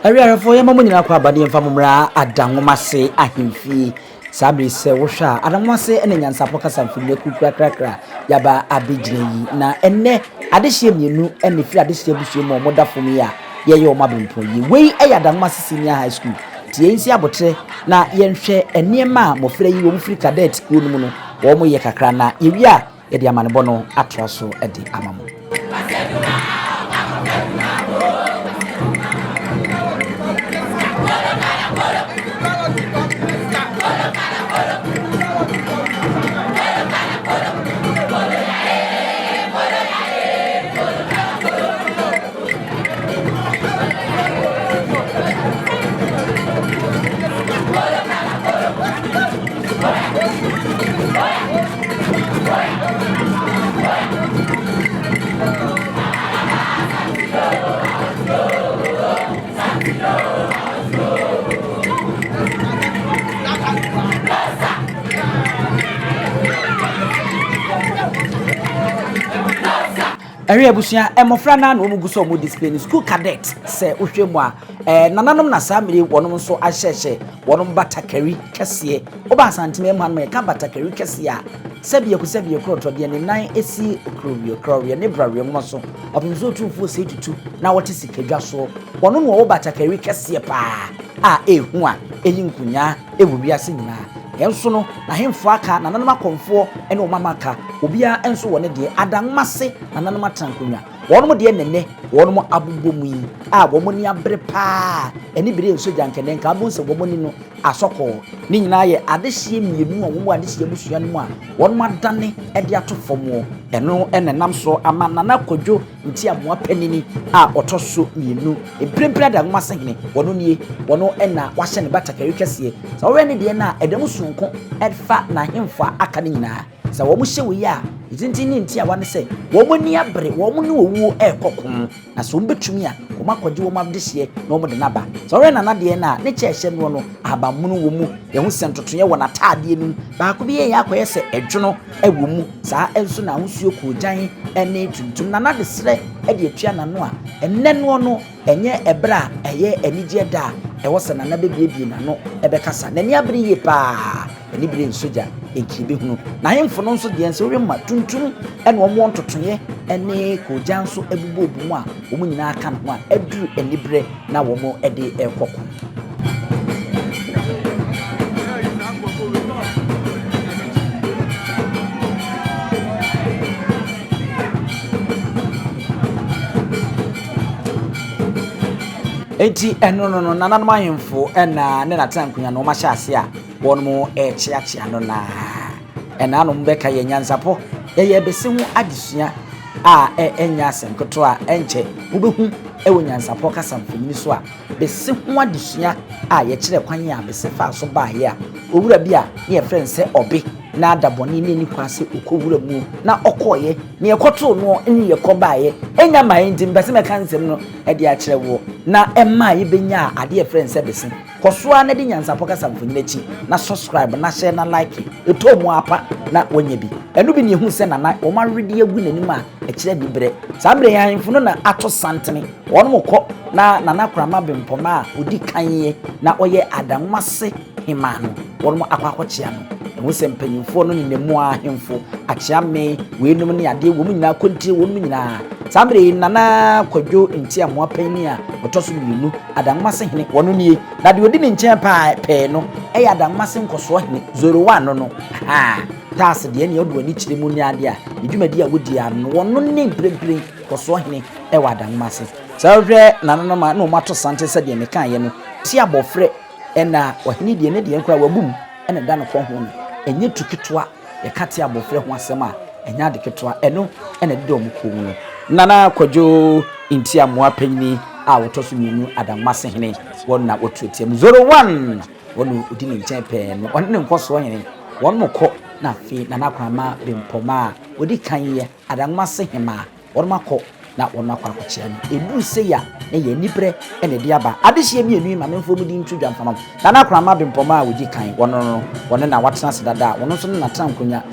Area for your mamma kwa badi mfamumra Adanwomase ahimfi sabri se wohwa Adanwomase ene Nyansapo kasamfile kukrakrakra yaba abigire yi na enne adehye mienu ene firi adehye busue mo modafom ya ye o mabempon yi wei eya Adanwomase senior high school tie nsi abotre na yenhwe enema mofra yi wo mfiri cadet school no mu no wo mo ye kakra na yewia ye de amanebo no atroso edi amamo. Area busia emofra na no muguso mo display ni school cadet se ohwemu a nananom na samire wonom so ahyehye wonom Batakarikese oba Asante me man me ka Batakarikese a sabie ku to de ne nan esi okrobio ne brawe mo so obinzo Otumfuo se tutu na wote sikadwa so wonom wo Batakarikese pa a ehu a eyinkunya ewuwiase nyina enso no na hemfo aka na nanoma konfo ene omamaka obia enso wone de Adanwomase na nanoma tankonya wonom de nene wonom abubomu yi a womoni abre pa eni bire enso jankene nka bonse womoni no asoko ni nyina ye adehye mienu a womo adehye busua no mu a wonom adane e de atofomo eno enenam so ama nana Kwadwo Ntiamoah Panin a otoso mienu ebrempre Adanwomasenehene wono nie wono ena wahye ne Batakarikese so we ne de na edam sunko edfa na hemfo aka ne nyina sa wo mu hye wo ya itintin ntia wane se wo mu ni abre wo mu ne owu ekokon na so mbetumi a wo makwaje wo mabdehye na wo de naba so we na de na ne kyehye no no abamunu wo mu ye hu sentotoye wo na taade nu ba ko bi ye akoye se edwono ewo mu sa enso na husuo ko gyan ene tuntum na de sre e de atua na no a enne no no enye ebra eye enigye da ewo se na na bebiebie na no ebekasa na ni abre ye pa eni bire nsoja enkibe hunu na hemfo no nso de ense wo ma tuntum ene omo ntotoye ene ko gyan so ebubo obumu a omu nyina aka no a eduru enibire na wo mo ede ekoko enti eno nananom ahemfo ena ne natankunya no mahye ase a wonmo chiachia no na ena no mbeka ye Nyansapo ye bese hu adesua a enya asenkoto a enche ubehu ewo Nyansapo kasamfini so a bese hu adesua a ye kire kwan a bese fa so ba ye a owura bi a ye friend se obi na adaboni ni kwase okowura mu na okoye ne ekoto no ni yekobaye enya mind mbese me kansem no e de a kire wo na emma ye benya ade ye friend se bese kosoa na de Nyansapo kasamfini chi na subscribe na share na like etomu apa na wonye bi enu bi ne hu se na o ma rede agu nanim a e kire dibre sabre ya hemfu no na ato santene wono ko na nana krama Brempon a odi kanye na oye Adanwomase himano wono akwakochia no wo sempanyimfo no ne mu ahemfo achiame weenum ne ade wo mu nyina kontie wo mu nyina sabre nana Kwadwo Ntiamoah Panin a otoso mienu Adanwomasenehene wono nie na de odi ne nchen pa pe no eya Adanwomase nkoso hene 01 no tas de ne odo ani kire mu ne ade a edwumadi a wodi a no wono ne brempre koso hene ewa Adanwomase sabre nana ma no mato sante se de ne kan ye no ti abofre ena ohene de ne de nkura wabum ena da no ko ho no enye tukitoa ye kate abofre ho asem a enya de kitoa eno ena de dom ko mu no nana Kwadwo Ntiamoah Panin a wotoso mienu Adanwomasenehene won na wotuetiem 01 wonu odi ne nchen pe no on ne nkoso hene won mo ko na fi nana kwama Brempon a odi kan ye Adanwomasenehene won makọ na wona kwakochia ni edu se ya na ye nibre ene de aba adehye mienu ma memfo mu di ntudwa mfama na krama Brempon a wodi kan wono na watena se dada wono so na tankonya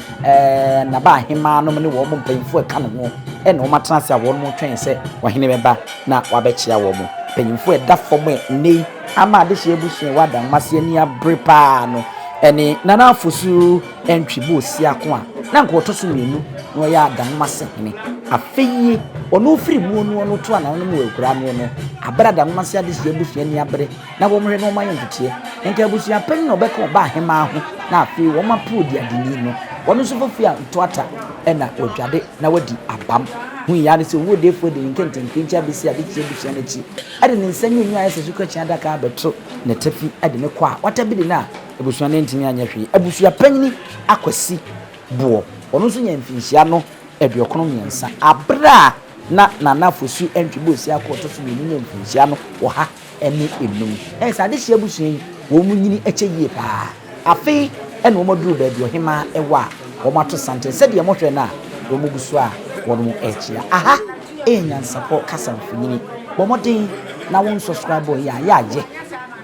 na ba hema no ne wo mo mpemfo eka no ho ene wo matena se a wono mo twen se wahene beba na wabechia wo mo penyimfo eda fom nei ama adehye abusua wa Adanwomase ani abre pa no ene nana Fosu Antwi Bosiako a na nko otoso mienu no ya Adanwomasenehene afeye ono firi mu no to ana no mu ekura no no abra Adanwomase adehye abusua ani abre na wo mhwe no ma yentutie nka Abusuapanin no beka oba ahema ho na afeye wo ma podi adini no wono so fofia ntoata ena odwade na wadi abam hu ya ne se wo defo de nkentenkencha besi adehye abusua na chi ade ne nsanyu nyu ayese suka chi adaka abeto ne tafi ade ne kwa watabidi na abusua ne ntimi anya hwe Abusuapanin Akwasi Buor ono so nya mfinhia no eduokono miensa abra na Fosu Antwi Bosiako otoso mienu nya mfinhia no wo ha ene enum adehye abusua yi wo munyini eche yie pa afi ene wo maduru ba bi ohima ewa wo mato Asante se de mohwe na wo mugusu a wo no echia aha Nyansapo kasa mfunyini bomodin na won subscribe ya aje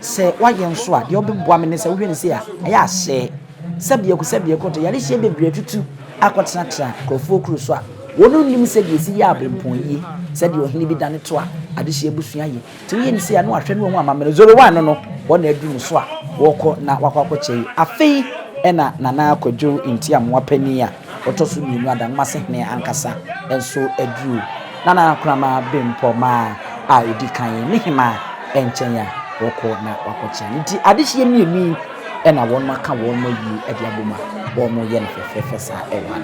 se waye nso a de obeboa me ne se wo hwe ne se a ya hye sabie ko to yare hye bebre tutu akotena krofo kru so a wonu nim se de si ya Brempon yi se de ohini bi dane to a adehye abusua yi ti wo ye ne se a no ahwe no ho amamene 01 no wona adu so a woko na wakwakoche afei ena nana Kwadwo Ntiamoah Panin a otoso mienu Adanwomasenehene ankasa enso adu nana krama Brempon ma a edikan ne hima enchen ya woko na wakoche nti adehye mienu ena won maka won ma yi ede aboma bo mo ye nfefefe sa ewa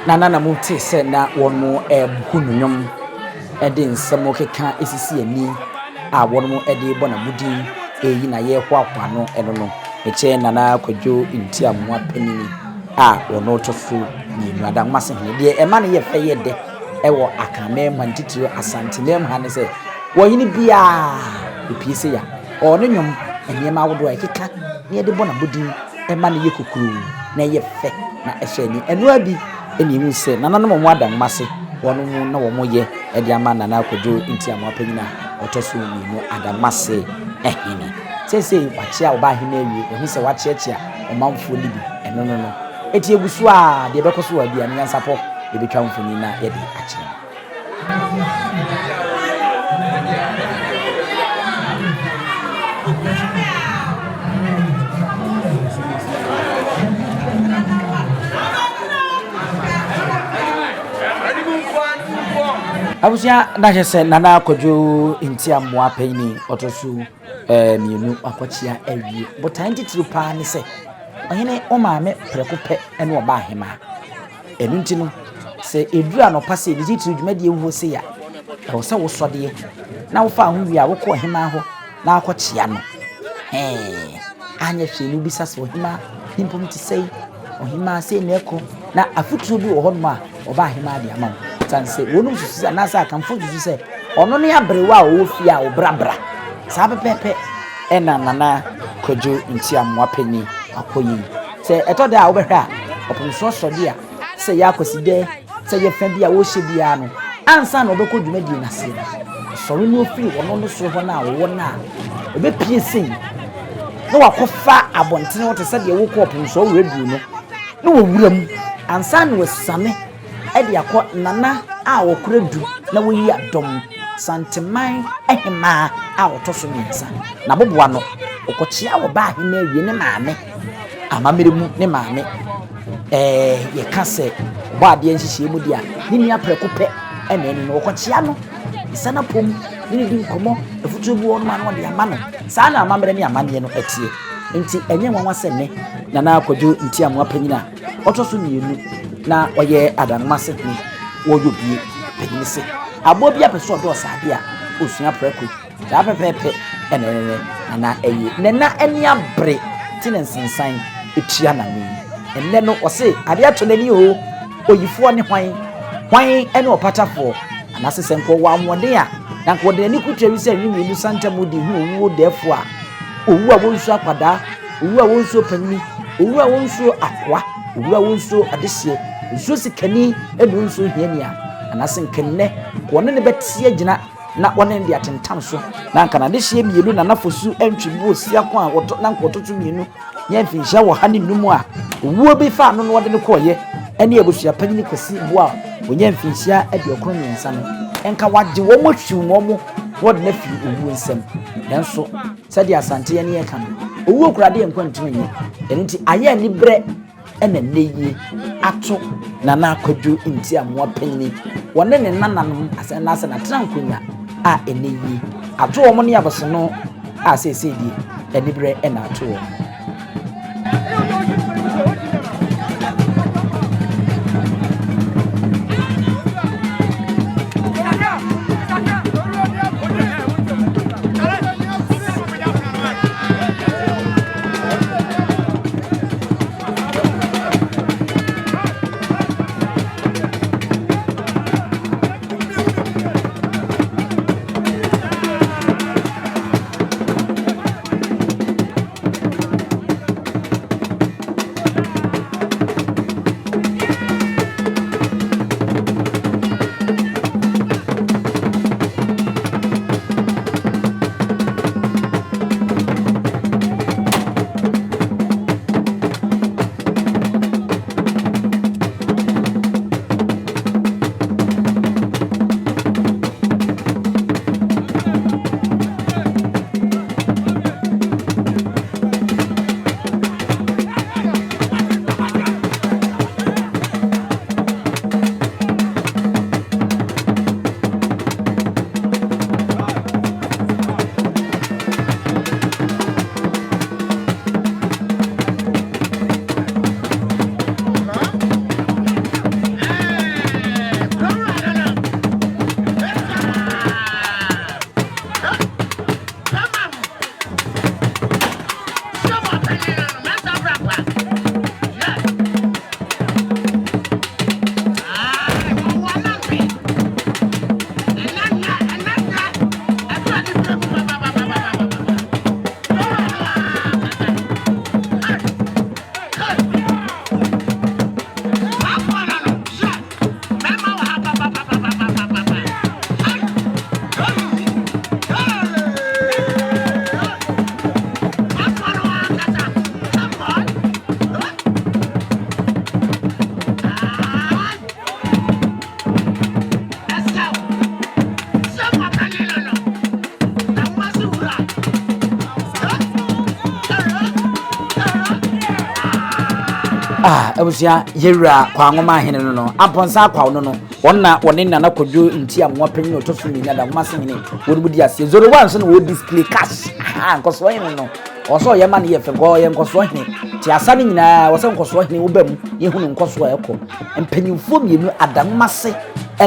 nana muti se na won mo hununum ede nsemo keka esisi ani a won mo ede bona budi eyi na ye hwahwa no eno no eche nana Kwadwo Ntiamoah Panin a wono tofu ni Adanwomasenehene de ema ne ye feye de ewo akame mantitiro Asante nem ha ne se wo yini bia epiese ya ono nwom enema wodo ekeka ne de bona budi ema ne ye kokuru na ye fe na ehye ni eno abi eni mu se nananom mo Adanwomase wono mu na wo mo ye e de ama nana Kwadwo Ntiamoah Panin a otoso ni Adanwomasenehene sese wachia oba hene awie ehu se wachiachia omamfo libi eno no eti egusu a de bekoso wa bia Nyansapo de betwa mfoni na ye de achi abusia na hese nana Kwadwo Ntiamoah Panin otoso mienu akochia awie botan titiri pa ne se ohene o maame prekope ene oba ahema enu ntino se edura no pase de titiri dwumade ehu se ya e wo se wo sode na wo fa ho wi a wo ko ohema ho na akochia no anya hwe ni bisa se ohema nimpom ti sei ohema se na eko na afuturo bi wo ho no a oba ahema de ama tanse wonu susu na sa akamfo susu se ono ne abrewa wo fi a wo brabra sabe pepe ena nana Kwadwo Ntiamoah Panin akoyi se etode a wo behwe a opomso sode a se ya Akwasi de se ye fa bia wo hye bia no ansa na obekọ dwumadi na se sori no ofiri wono no so ho na wo na obepie sei na wakofa abontene wote se de wo ko opomso wo redu no na wo wuram ansa na wasame e de akọ nana a wo koradu na wo yi adom santeman ehema a otoso miensa na boboa no okochia wo ba hene awie ne maame amamere mu ne maame ye kase bo ade nhihie mu dia ni nia prekope ene no okochia no isana pom ni di nkomo efutu bu ono ma no de ama no saa na amamere ne amane no etie nti enye nwanwa sene nana Kwadwo Ntiamoah Panin a otoso mienu na oye Adanwomasenehene wo yobie Panin se abo bia peso do saade a osua preko ja pepepe enenene na eyi nena eni abre tinensensan etua na mi enne no ose ade ato nani o oyifo ne hwan ene opatafo anase senko wa amode a na nko de ni kutwa se ni mi santa mudi hu owu defo a owu a wonsu akwada owu a wonsu panni owu a wonsu akwa owu a wonsu adehye nsu sikani enu nsu hiania anase nkenne wono ne betie gina na wonen dia tentam so na nka na de hye mienu na na Fosu Antwi Bosiako a woto na nkototo mienu nya mfinhia wo ha ne numu a owuo bi fa no no wode ne koye ene Abusuapanin kwasi Buor wonya mfinhia aduokron nyensa no enka wagye wo mo hwiw wo mo wode na fi owu nsem nanso sɛde Asante ne yɛka no owuo kurade enkwantum nye enti ayɛ ni bre ena neyi ato na Kwadwo Ntiamoah Panin wone ne nananom asɛnase na trankunya a eneyi ato wo ne yaboso no a sesedi eni bre ena ato wo Abusia yewura kwangoma hene no aponsa kwawo no wonna wone nana Kwadwo Ntiamoah Panin otofumi na Adanwomasenehene wodibudi ase zoro wan so no wo display cash nkoso hene no oso ye ma ne ye fego ye nkoso hene ti asa ne nyina wo se nkoso hene wo bam ye hunu nkoso ekọ mpanyimfo mienu Adanwomase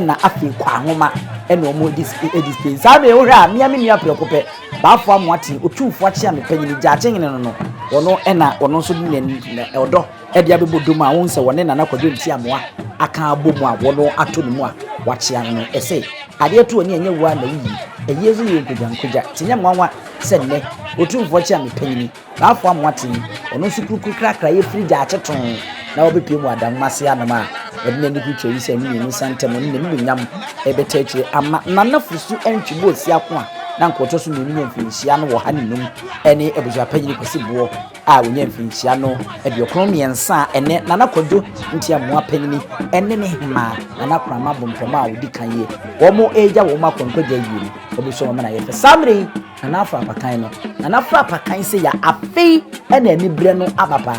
na afi kwangoma na omo display sabe wo hwa mia me nua prekope baafo amoate Otumfuo achia me Panin gyache hene no wono wono so ne odo edi abebodom a won se wone nana Kwadwo Ntiamoah aka abomu a wono ato no mu a wachia no ese ade to oni enye wa na wi eyezu ye nkogya tinya mwanwa se ne Otumfuo achia me Panin baafo amoate ono so kuku krakra ye frigi acheton na obepie mu Adanwomase anama edine ni kuche yi se ni Nyansapo mo ni nyam ebetechire ama nana Fosu Antwi Bosiako a na nkoto so nunu mfinhia no wo ha nenum ene Abusuapanin kwasi Buor a wonya mfinhia no aduokron miensa ene nana Kwadwo Ntiamoah Panin ene ne hema nana krama bompom a wodi kan ye wo mo eja wo ma konkogya yiri obuso mo na ye fe samre nana afa apakan no nana afa apakan se ya afei ene ani bre no ababa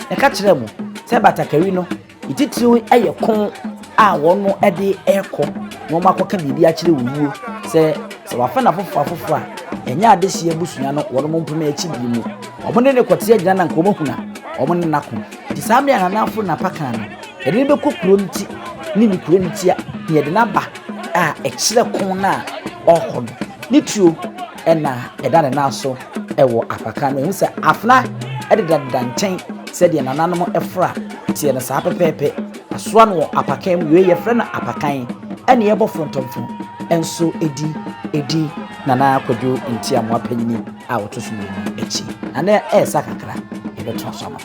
e ka kire mo se Batakarikese no ititiri eye kon a wono ede eko wo makoka bibi a kire wuwo se wafa na fofo a enya adehye abusua no wono mpoma echi bi mu omone ne kote agina na nkomo huna omone nako di samre ana afo na paka no ede be kokuro nti ni ni kuro nti a ne ede na ba a ekire kon na okodo ni tuo ena eda na so ewo apaka no nse afna ede danten se de nananom efra tie na sa pepepe asoa no apaka mu ye yefra na apakan ene ye bo frontomfo enso edi nana Kwadwo Ntiamoah Panin a wotosumu echi ana esa kakra ebeto asoma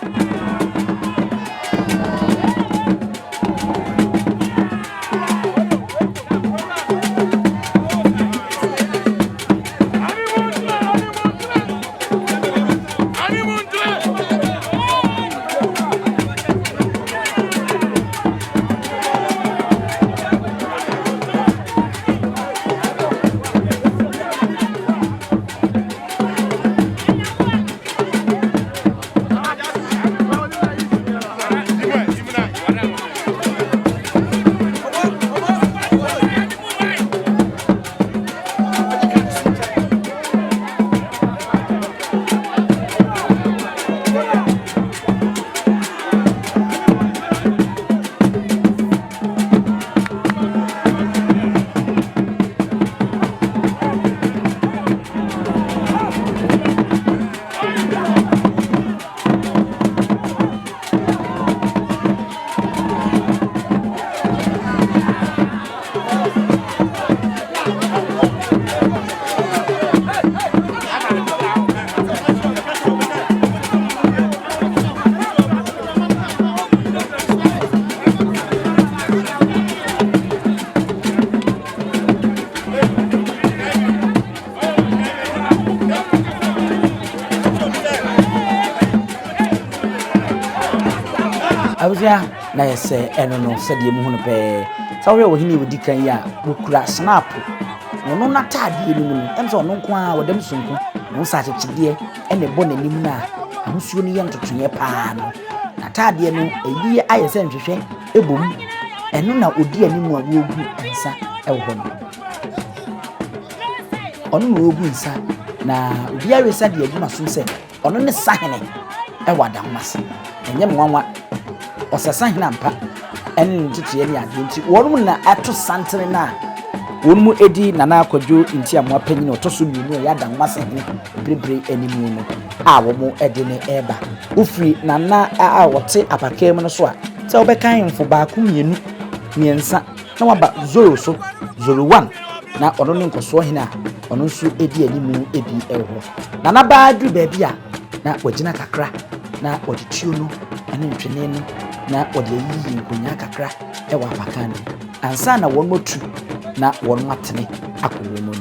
abusua na yese eno no sede mu hu no pe sawe wo hini wodi kan ya wokura snap no na tade ni mu em so no nko a wodam sunku no sa chechide ene bo nanim na amusuo ni ye ntotoye paa no na tade no ebi ayese nhwehwe ebom eno na odi animu a wogu nsa ewo ho no ono no wogu nsa na obi awesa de adwuma so se ono ne sahene ewo Adanwomase enye mwanwa osasa hina mpa ene ntutuye ni ade nti wonmu na ato santere na wonmu edi Nana Kwadwo Ntiamoah Panin II otoso mienu ya Adanwomasenehene brebre animu no a womu ede ne eba ofri Nana a wote Appiah mu no so a se obekan mfo ba ku mienu miensa na waba 0 so 01 na ono ne nkoso hina ono nso edi animu ebi ewo Nana ba du ba bia na wagina kakra na odituo no ene ntwene no na ode yi nkonya kakra ewa apakan ansa na won motu na won matene akowo no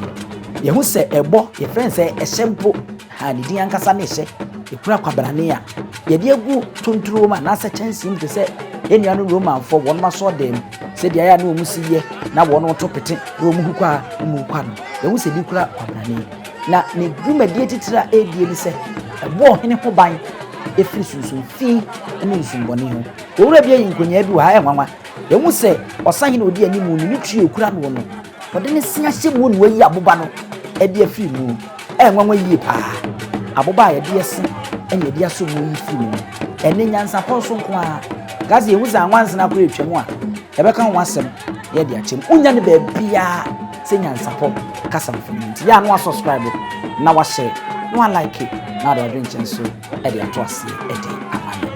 ye hu se ebo ye friend se ehempo ha ni di ankasa na ehye ekura kwabrane a ye de egu tonturo ma na sa chance im se enua no roman for won ma so dem se dia ya na omu siye na won to pete na omu hukwa mu kwa no ye hu se di kura kwabrane na ne grumadi titira edie ni se ebo hene ho ban efiri sunsun fi ene nsumbone ho owura bia yinkonya bi wa enwanwa ye hu se osahe na odi animu ni tue okura no no ode ne sia hyemu no wayi aboba no ede afiri mu enwanwa yie pa aboba ye de yesi ene de aso mu yi mu ene nyansapo so nko a gazi ye hu za anwanse na kora etwemu a ebeka ho asem ye de achem unya ne ba bia se nyansapo kasa mfini ya no subscribe na wa share no like it na do drink so e de ato ase e de amane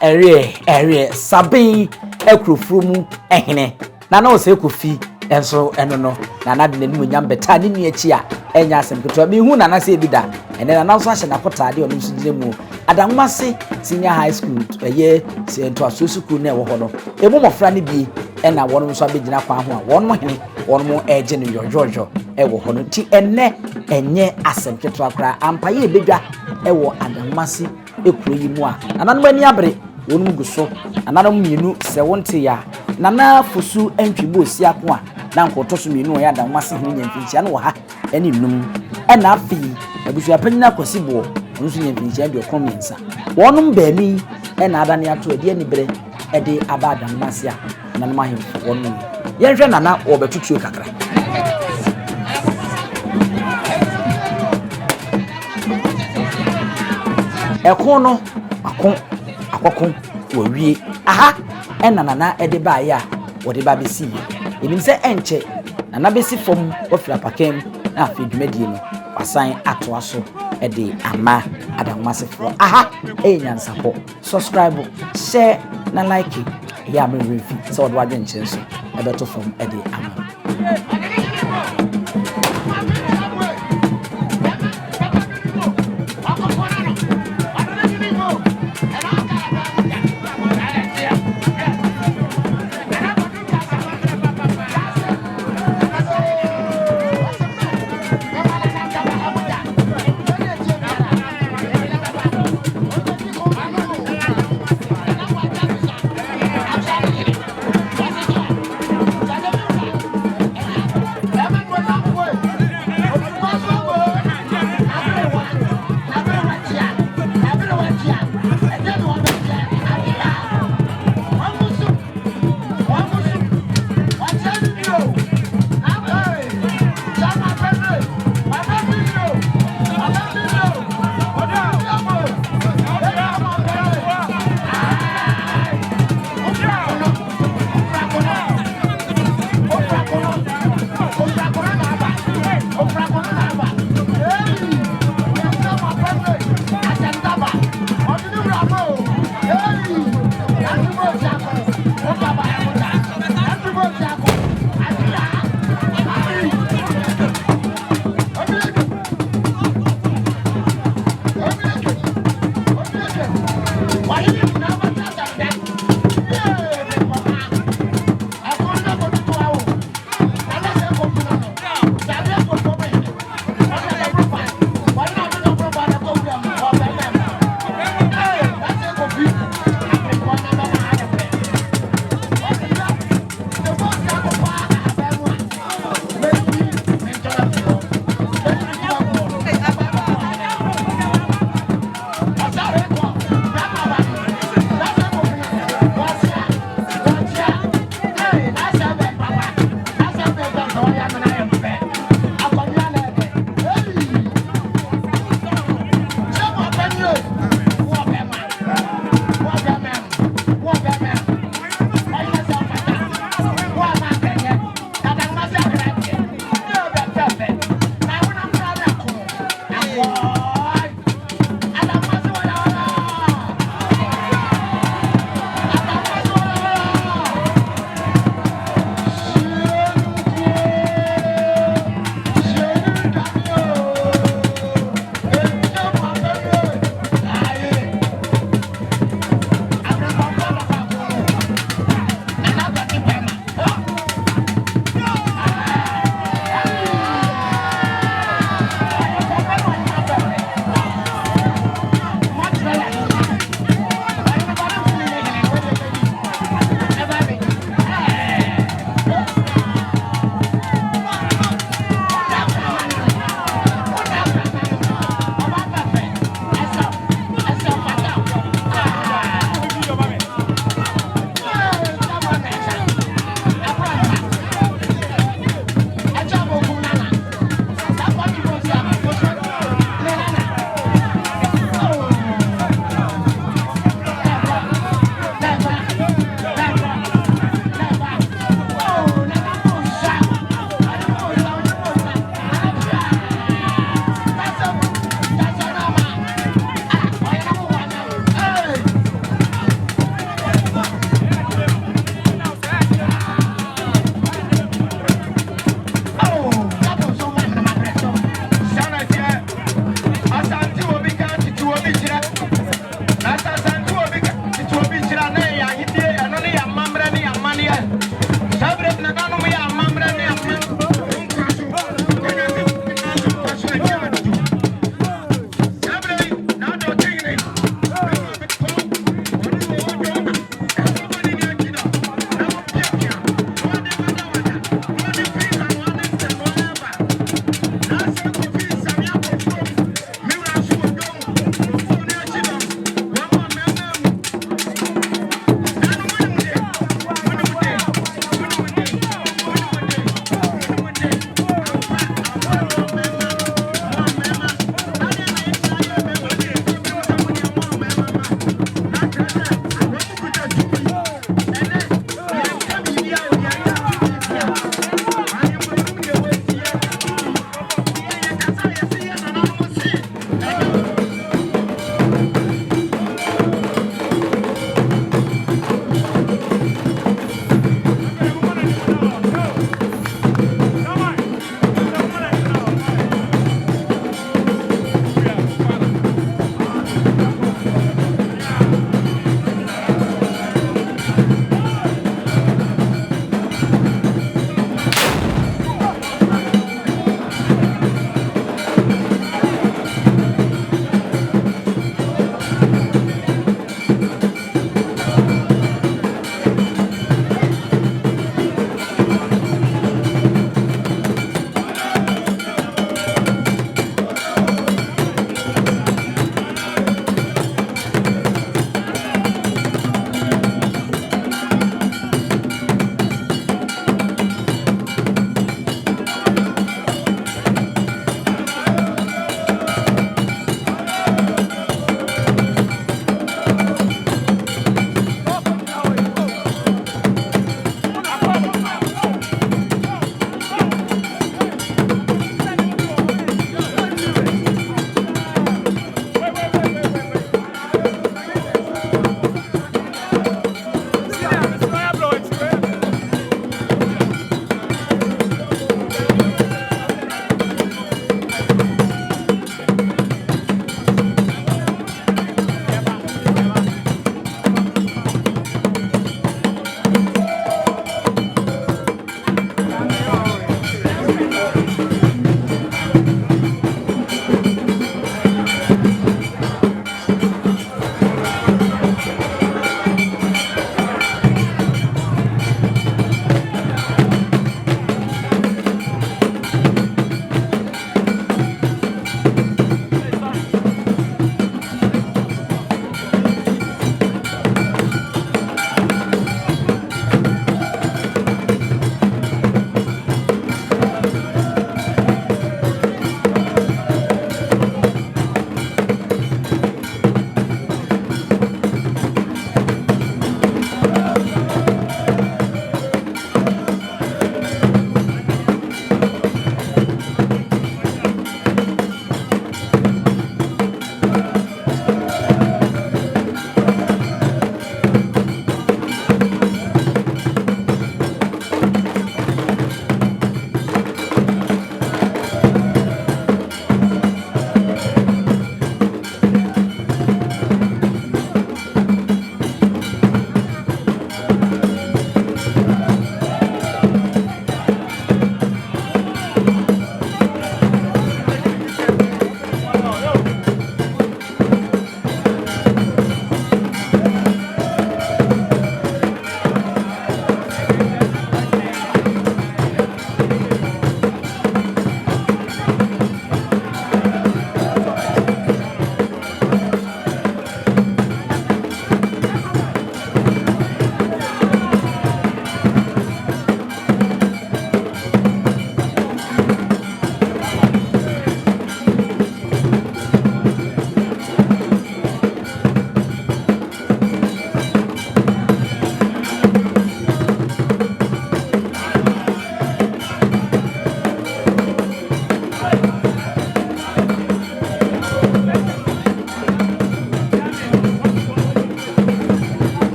ere sabin ekrofuru mu ehene na na ose kofi enso eno no na na de nanim nyam beta ne nu achi a enya asem keto bi hu na na se bida ene na na so ahye na kotade onu so gire mu Adanwomase senior high school eye se ento aso school na ewo ho no emu mofra ne bi ena wonu so abegina kwa ho a wonu hene wonu eje no yojojo ewo ho no ti enne enye asem keto akra ampaye ebedwa ewo Adanwomase ekuro yi mu a nananom ani abre wonu guso nananom mienu se wonte ya nana Fosu Antwi Bosiako a na nkoto so mienu ya Adanwomase hene nyamfinchia no ha eni num ena afi Abusuapanin Akwasi Buor nso nyamfinchia de okomensa wonum baani ena adane ato ade ani bere ede aba Adanwomase a nananom ahemfo wonu yenhwe nana obetutuo kakra ekono akoko wawie aha ena nana ede ba ya wode ba besi enim se enche nana besi fom ofira pakem na afi dwumadie no wasan atoa so ede ama Adanwomase fo aha Nyansapo subscribe share na like ya me review so wode wadwe nche so ebeto fom ede ama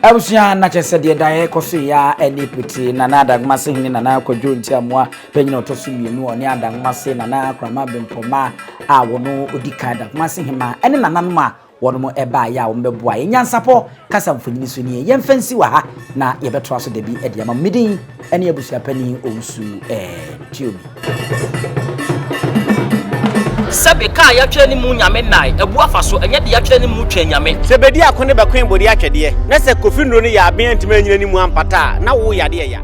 Abusua na chese de dae koso ya enipiti na Adanwomasenehene na Kwadwo Ntiamoah Panin otoso mienu oni Adanwomase na krama Brempon a wono odika Adanwomasenehene ene nananom a wono eba ya wo mbeboa Nyansapo kasa mfonyini so ni yemfansi wa ha na yebeto aso de bi ede ama midin ene Abusuapanin Osu tiobi Sabe ka ya twa ni mu nyame nai ebu afaso enye de ya twa ni mu twa nyame sebedi akone be kwen bodi atwede na se kofi nro ni ya aben ntime nyina ni mu ampata na wo yade ya